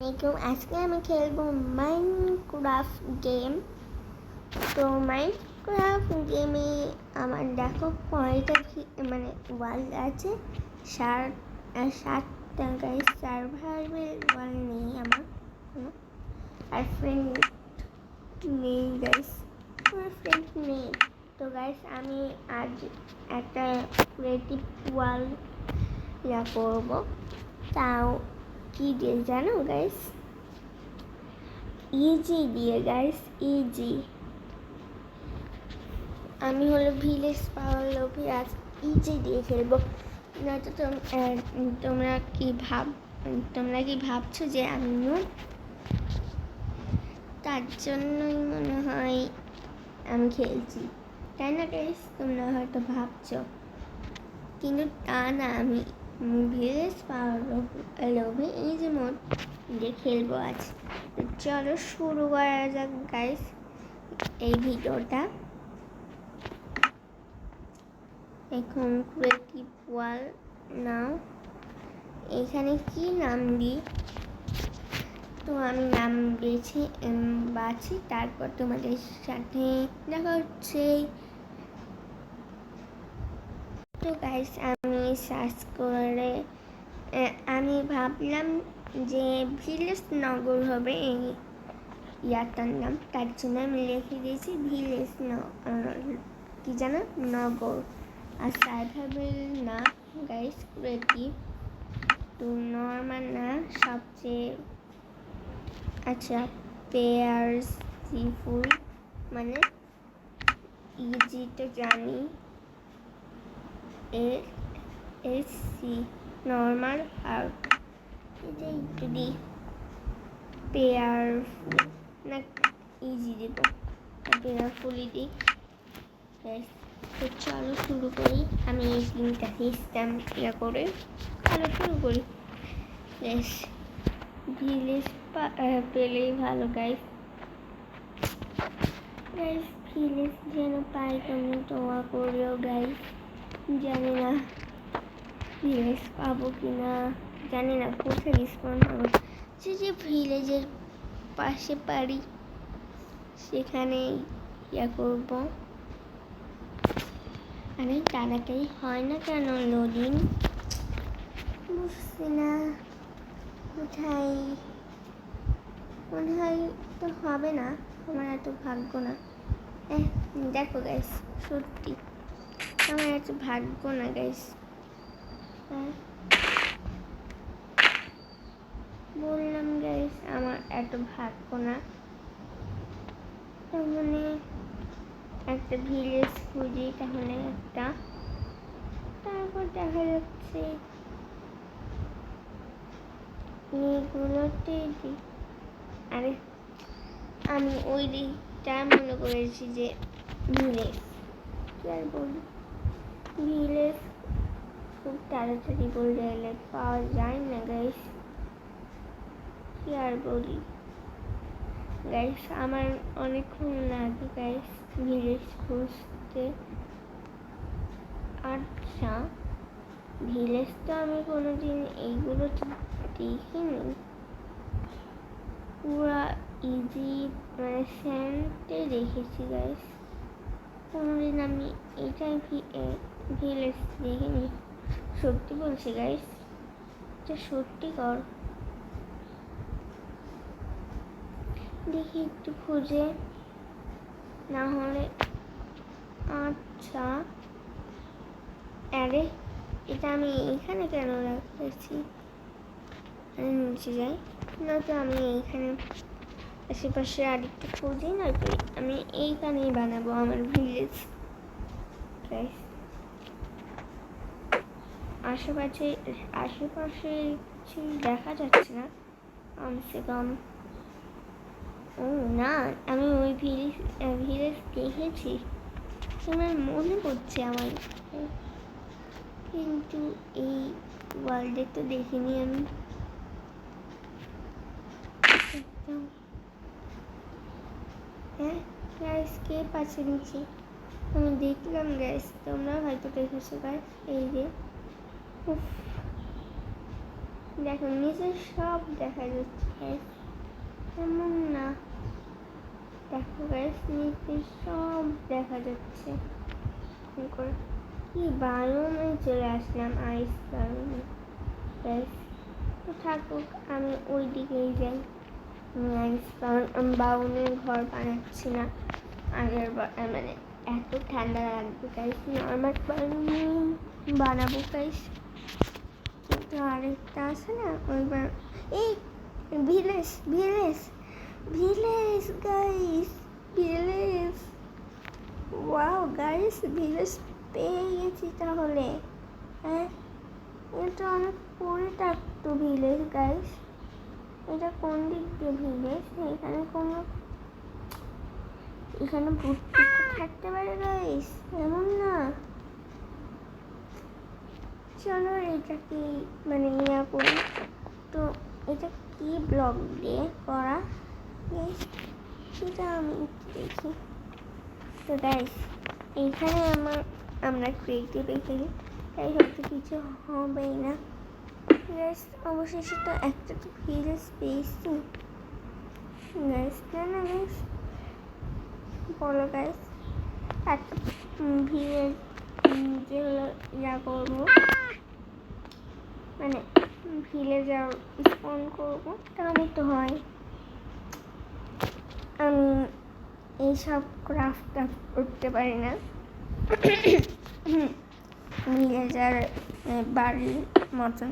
আজকে আমি খেলবো মাইনক্রাফট গেম। তো মাইনক্রাফট গেমে আমার দেখো কয়টা মানে ওয়াল আছে, 7টা গাইস। সার্ভাইভাল ওয়াল নেই আমার কোনো, আর ফ্রেন্ড নেই গাইস, আমার ফ্রেন্ড নেই। তো গাইস আমি আজ একটা ক্রিয়েটিভ ওয়াল করবো, তাও কি দিয়ে জানো গাইস? ইজি দিয়ে গাইস, ইজি। আমি হলো ভিলেজ পাওয়ার লোভে আজ ইজি দিয়ে খেলবো। নয়তো তোমরা কি ভাবছো যে আমি নুব? তার জন্যই মনে হয় আমি খেলছি, তাই না গাইস? তোমরা হয়তো ভাবছো, কিন্তু তা না। আমি ভিলেজ পাওয়ার লোভে ইজি মোড দিয়ে খেলবো আজ। চলো শুরু করা যাক গাইস এই ভিডিওটা। এখন ক্রিয়েটিভ ওয়াল নাও, এখানে কি নাম দিই? তো আমি নাম বাছি, তারপর তোমাদের সাথে দেখা হচ্ছে। তো গাইস আমি সার্চ করে আমি ভাবলাম যে ভিলেজ নগর হবে এই ইয়াটার নাম, তার জন্য আমি লিখে দিয়েছি ভিলেজ কি জানো, নগর। আর সার্ভাইভাল না গাইস, ক্রিয়েটিভ। তো নর্মাল না, সবচেয়ে আচ্ছা পেয়ার্স সিফুল মানে ইজি তো জানি, এসি নর্মাল হার্ট, এটা একটু দিই পেয়ারফুল না, ইজি দেব, পেয়ারফুলই দিই। তো চলো শুরু করি। আমি এই 3টা সিস্টেম করে শুরু করি। ভিলেজ পেলেই ভালো গাইস। ভিলেজ যেন পাই, তুমি দোয়া করলেও গাইস। জানি না ভিলেজ পাবো কিনা, জানি না কোথায় রিসপন্ড পাবো। যে ভিলেজের পাশে পারি সেখানে করবো। আরে তাড়াতাড়ি হয় না কেন লোডিং? বুঝছি না কোথায়, মনে হয় তো হবে না, আমার এত ভাগ্য না। দেখো গাইস, সত্যি আমার এত ভাগ্য না গাইস। বললাম গাইস আমার এত ভাগ্য না। তার মানে একটা ভিলেজ খুঁজি, তাহলে একটা, তারপর দেখা যাচ্ছে এইগুলোতে দিই। আরে আমি ওই দিকটা মনে করেছি যে ভিলেজ, কি আর বলি, ভিলেজ খুব তাড়াতাড়ি বললে পাওয়া যায় না গাইস, কি আর বলি গাইস। আমার অনেকক্ষণ লাগে গাইস ভিলেজ খুঁজতে। আচ্ছা ভিলেজ তো আমি কোনোদিন এইগুলো তো দেখিনি, পুরা ইজি মানে স্যান্ডে দেখেছি গাইস, কোনোদিন আমি এটাই ভিলেজ দেখিনি। সত্যি বলছি গাইস, এটা সত্যি কর। দেখি একটু খুঁজে, না হলে। আচ্ছা আরে এটা আমি এখানে কেন রাখতেছি? আমি নিচে যাই, নয়তো আমি এইখানে আশেপাশে আরেকটু খুঁজি, নয়তো আমি এইখানেই বানাবো আমার ভিলেজ। আশেপাশে কিছু দেখা যাচ্ছে না কমসে কম। ও না, আমি ওই ভিলেজ দেখেছি, আমার মনে পড়ছে আমার, কিন্তু এই ওয়ার্ল্ডে তো দেখিনি আমি। হ্যাঁ গ্যাস কে পাশে নিচে আমি দেখলাম গ্যাস, তোমরা হয়তো দেখেছো গাইস। এই যে দেখো নিচে সব দেখা যাচ্ছে গাইস, এমন না। দেখো গাইস নিচে সব দেখা যাচ্ছে। কি বায়ুমে চলে আসলাম, আইস বায়ুমে গাইস। তো থাকুক, আমি ওই দিকেই যাই। আইস বাউনের ঘর বানাচ্ছি না, আগের মানে এত ঠান্ডা লাগবে গাইস, নর্মাল বাউনে বানাবো গাইস। কিন্তু আরেকটা আছে না, ওইবার এই village village village guys, village. Wow guys, village পেয়ে গেছি তাহলে। হ্যাঁ, এটা অনেক পরে থাকতো ভিলেজ গাইস। এটা কোন দিক দিয়ে ভিলেজ? এখানে কোনো, এখানে ভূত থাকতে পারে গাইস, এমন না। চলো এটাকে মানে ইয়া করি। তো এটা কি ব্লক দিয়ে করা গাইস, সেটা আমি দেখি। তো গাইস এইখানে আমরা ক্রিয়েটিভ এখানে, তাই হয়তো কিছু হবেই না গাইস। অবশেষে তো একটা তো ভিলেজ পেয়েছি গাইস, তাই না গাইস? বলো গাইস, একটা ভিলেজ যেগুলো ইয়া করবো, মানে ভিলেজার স্পন করবো, তাহলে তো হয়। আমি এইসব ক্রাফট করতে পারি না। ভিলেজার বাড়ির মতন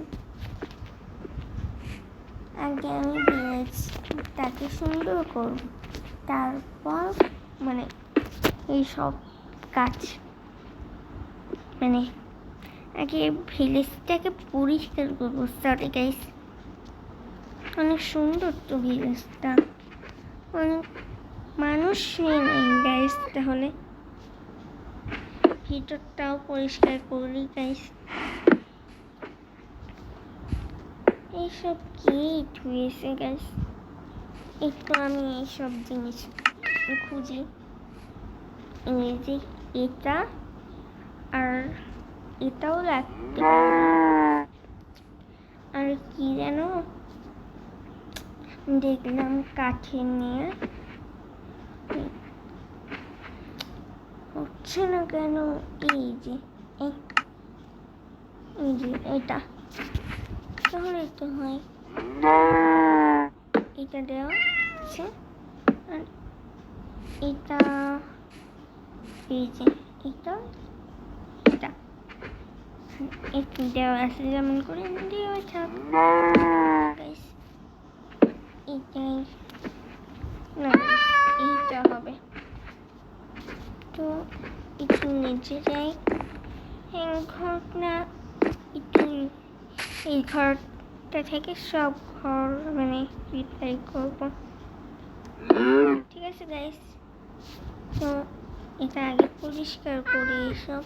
আগে আমি ভিলেজটাকে সুন্দর করব, তারপর মানে এইসব কাজ, মানে আগে ভিলেজটাকে পরিষ্কার করবো। সরি গাইস, অনেক সুন্দর তো ভিলেজটা, অনেক মানুষ নেই গাইস, তাহলে ভিতরটাও পরিষ্কার করি গাইস। এইসব কি ধুয়েছে গাইস, একটু আমি এইসব জিনিস খুঁজি। এই যে এটা আর এটাও লাগতে পারে, আর কি যেন দেখলাম কাঠে নিয়ে, হচ্ছে না কেন? এই যে এই যে এটা, তাহলে তো হয়। এটা দেওয়া আছে, আর এটা এই যে এটা এটা একটু দেওয়া আছে, যেমন করে দেওয়া থাক। এইটাই না, এইটা হবে। তো একটু নিচে যাই, ঘর না একটু এই ঘরটা থেকে সব ঘর মানে রিপ্লাই করবো, ঠিক আছে গাইস? তো এটা আগে পরিষ্কার করি এইসব।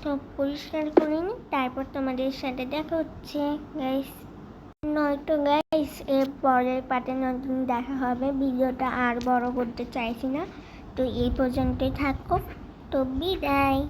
তো পরিষ্কার করে নিই, তারপর তোমাদের সাথে দেখা হচ্ছে গাইস। নয়তো গাইস এর পরের পার্টে নতুন দেখা হবে। ভিডিওটা আর বড় করতে চাইছি না, তো এই পর্যন্তই থাকো। তো বিদায়।